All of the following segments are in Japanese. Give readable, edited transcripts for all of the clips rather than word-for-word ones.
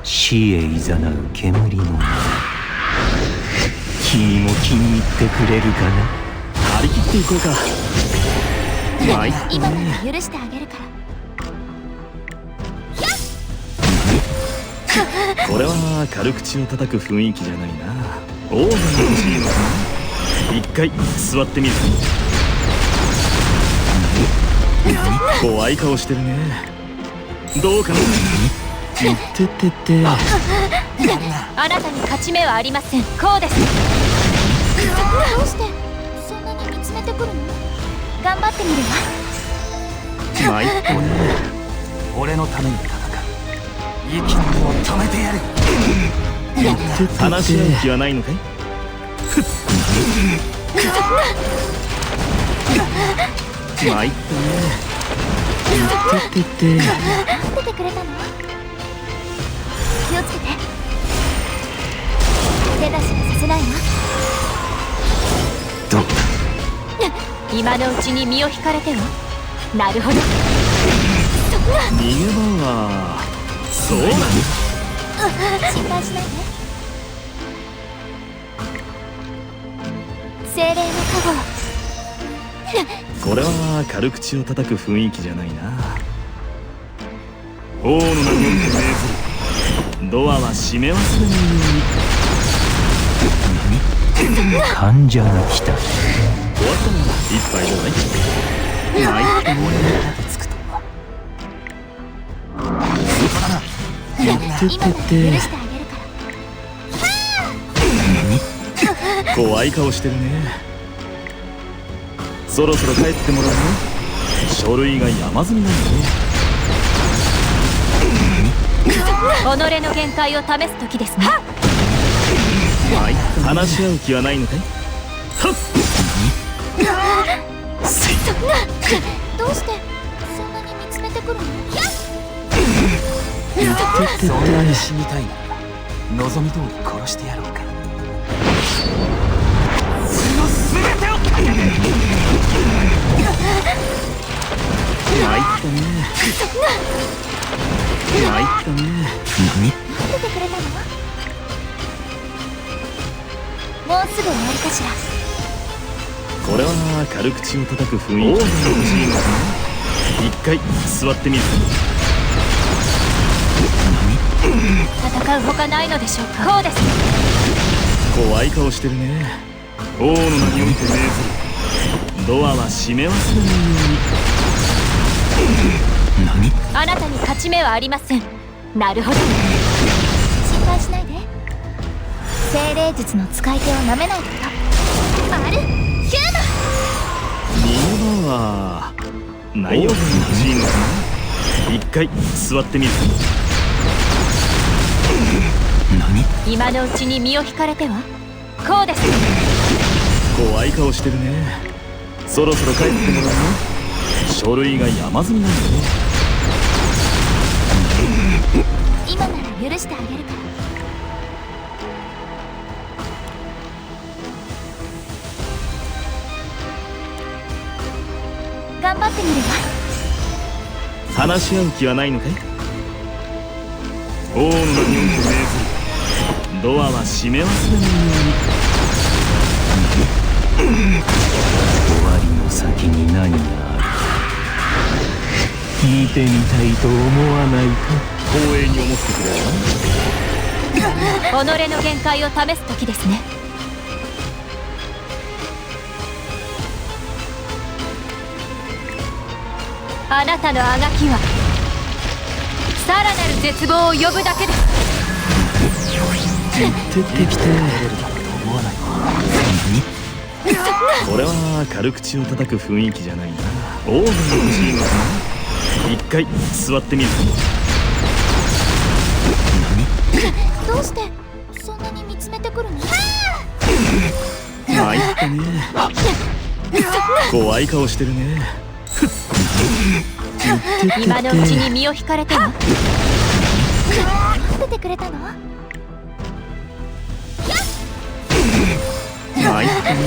死へいざなう煙の中、君も気に入ってくれるかな。張り切っていこうか。参った今なね。ら許してあげるから。これは軽口を叩く雰囲気じゃないな。オーブンが欲しいのかな。一回座ってみる。怖い顔してるね。どうかな。いってってって。あなたに勝ち目はありません。こうです。どうしてそんなに見つめてくるの。頑張ってみるわ。参ったね。俺のために戦う。息の根を止めてやる。話し合う気はないのかい。参ったね。いってってって。待っててくれたの。気をつけて。手出しはさせないわ。どうだ。今のうちに身を引かれては。なるほど。逃げ場はそうなの。心配しないで。精霊の加護。これは軽口を叩く雰囲気じゃないな。王の名によって命ずる。ドアは閉め忘れないように。患者が来た。終わったなら一杯じゃない。参ったね。つくとは。いってって今なら許って。してあげるから。怖い顔してるね。そろそろ帰ってもらうね。書類が山積みなんだね。己の限界を試す時ですね。話し合う気はないのかい。どうしてそんなに見つめてくるの。そんなに死にたいなら望み通り殺してやろうか。その全てを。参ったね。参ったね。待っててくれたの。もうすぐ終わりかしら。これは軽口を叩く雰囲気が欲しいのかな。一回座ってみる。戦うほかないのでしょうか。こうです。怖い顔してるね。王の名によって命ずる。ドアは閉め忘れないように。あなたに勝ち目はありません。なるほど。心配しないで。精霊術の使い手をなめないこと。あるヒュー逃げ場は内容が欲しいのかな。一回座ってみる。今のうちに身を引かれては。こうです。怖い顔してるね。そろそろ帰ってもらうね。書類が山積みなんだね。今なら許してあげるから。頑張ってみるわ。話し合う気はないのかい。王の名によって命ずる。ドアは閉め忘れないように。終わりの先に何がある。聞いてみたいと思わないか。光栄に思ってくれる。己の限界を試す時ですね。あなたのあがきはさらなる絶望を呼ぶだけです。出てきて。これは軽口を叩く雰囲気じゃないな。オーブンが欲しいのかな。一回座ってみる。どうしてそんなに見つめてくるの。参ったね。怖い顔してるね。今のうちに身を引かれては。待っててくれたの。参ったね。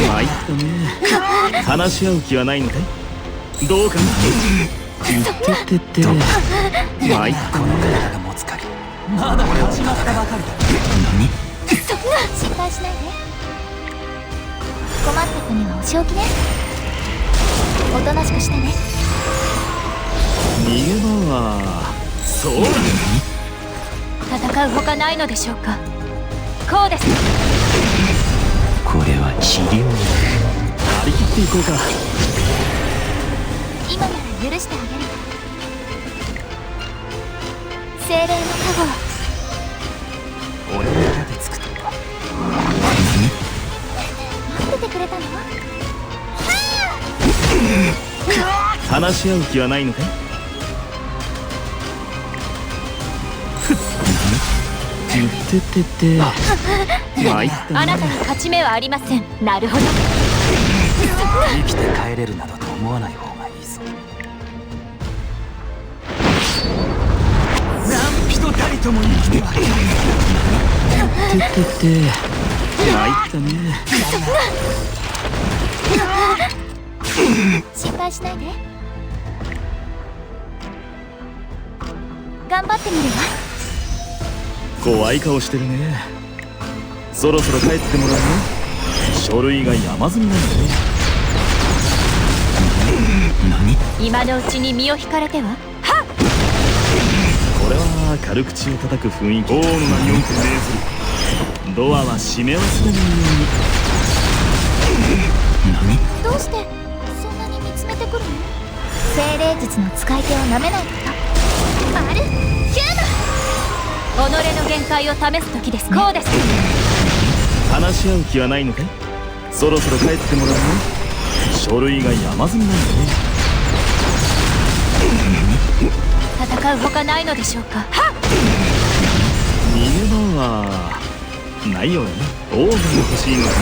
参ったね。話し合う気はないのかい。どうかな。てて参ったこのね。体が持つ限りまだ始まったばかりだ。心配しないで。困った子にはお仕置きね。おとなしくしてね。逃げ場はそうだね。戦うほかないのでしょうか。こうです。これは治療張り切っていこうか。今なら許してあげる。精霊の加護。俺の手でつくとは。待っててくれたの？話し合う気はないのかい？ててて参ったね。あなたに勝ち目はありません。なるほど。生きて帰れるなどと思わない方がいいぞ。何人たりとも生きてはててて参ったね。心配しないで。頑張ってみるわ。怖い顔してるね。そろそろ帰ってもらうね。書類が山積みなんだね。今のうちに身を引かれては。これは軽口を叩く雰囲気。王の名において命ずる。ドアは閉め忘れないように。どうしてそんなに見つめてくるの？精霊術の使い手をなめないこと。マルヒューマ。己の限界を試す時ですね。こうです。話し合う気はないのかい？そろそろ帰ってもらうね。書類が山積みなんだね。戦うほかないのでしょうか。逃げ場はないよね。王が欲しいのかな。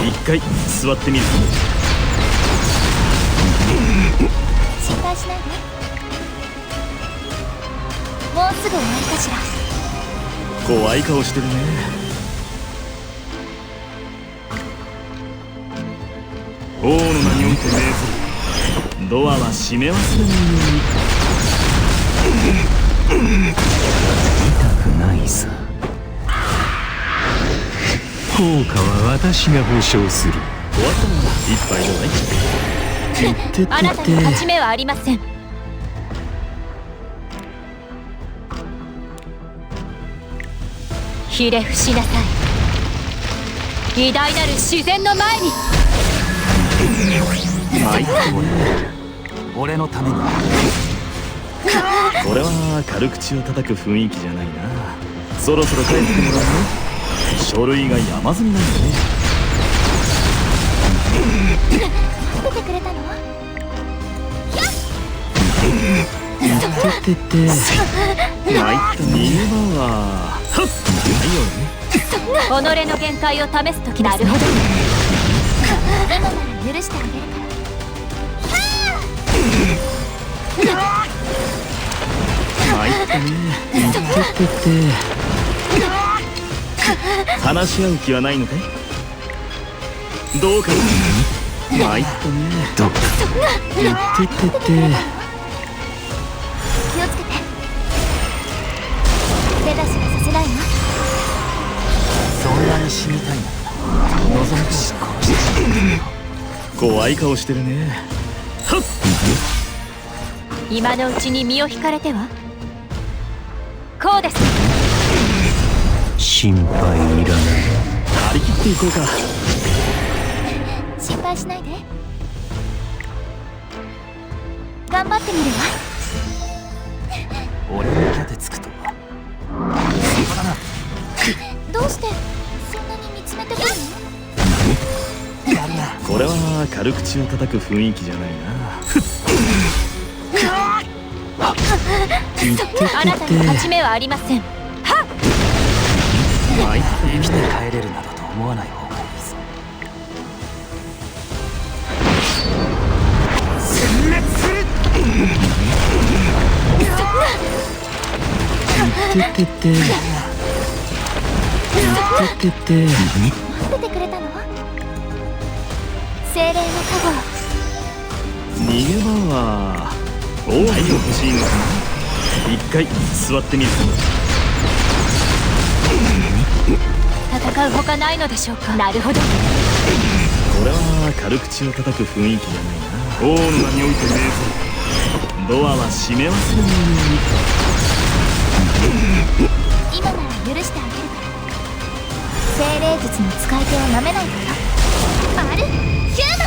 一回座ってみる。心配しないで。もうすぐ終わりかしら。怖い顔してるね。王の名において命ずる。ドアは閉め忘れないように。痛くないさ。効果は私が保証する。終わったのだ。一杯じゃない。てててあなたに勝ち目はありません。ひれ伏しなさい。偉大なる自然の前に。参ったね。俺のためにこれは軽口を叩く雰囲気じゃないな。そろそろ帰ってもらうね。書類が山積みなんだね。待っててくれたの？ててて参ったね。逃げ場はないよね。己の限界を試す時ですね。なるほど。今なら許してあげるから。参ったね。ててて話し合う気はないのかい？どうかな。参ったね。どうかててて気をつけて。手出しはさせないわ。そんなに死にたいなら望むと殺して怖い顔してるね。はっ。今のうちに身を引かれては。こうです。心配いらない。張り切っていこうか。心配しないで。頑張ってみるわ。俺の手でつくとは。そうだな。どうしてそんなに見つめてくるの？やるな。これは軽口を叩く雰囲気じゃないな。あなたに勝ち目はありません。参った生きてね。帰れるなどと思わない方がいいぞ。殲滅する。てててててて待っててくれたの？精霊の加護。逃げ場は王が欲しいのかな。一回座ってみるか。戦うほかないのでしょうか。なるほど。これは軽口を叩く雰囲気じゃないな。王の名において命ずる。ドアは閉め忘れないよ今なら許してあげるから精霊術の使い手をなめないことあるヒュー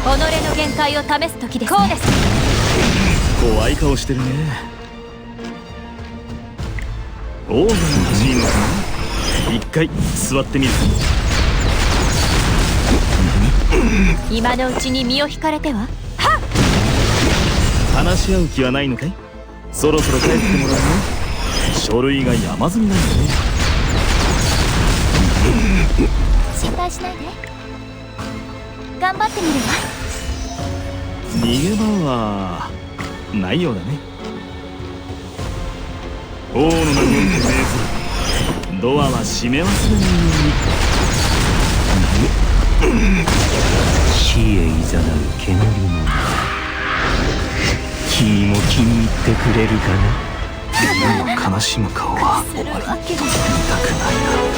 マ己の限界を試す時です、ね、こうです。うに。怖い顔してるね。王が欲しいのかな。一回座ってみるか。今のうちに身を引かれては。はっ、話し合う気はないのかい。そろそろ帰ってもらうね。書類が山積みなんだね。心配しないで。頑張ってみるわ。逃げ場はないようだね。王の名において命ずる。ドアは閉め忘れないように。死へいざなう煙の君も気に入ってくれるかな。君の悲しむ顔はするわけ見たくないな。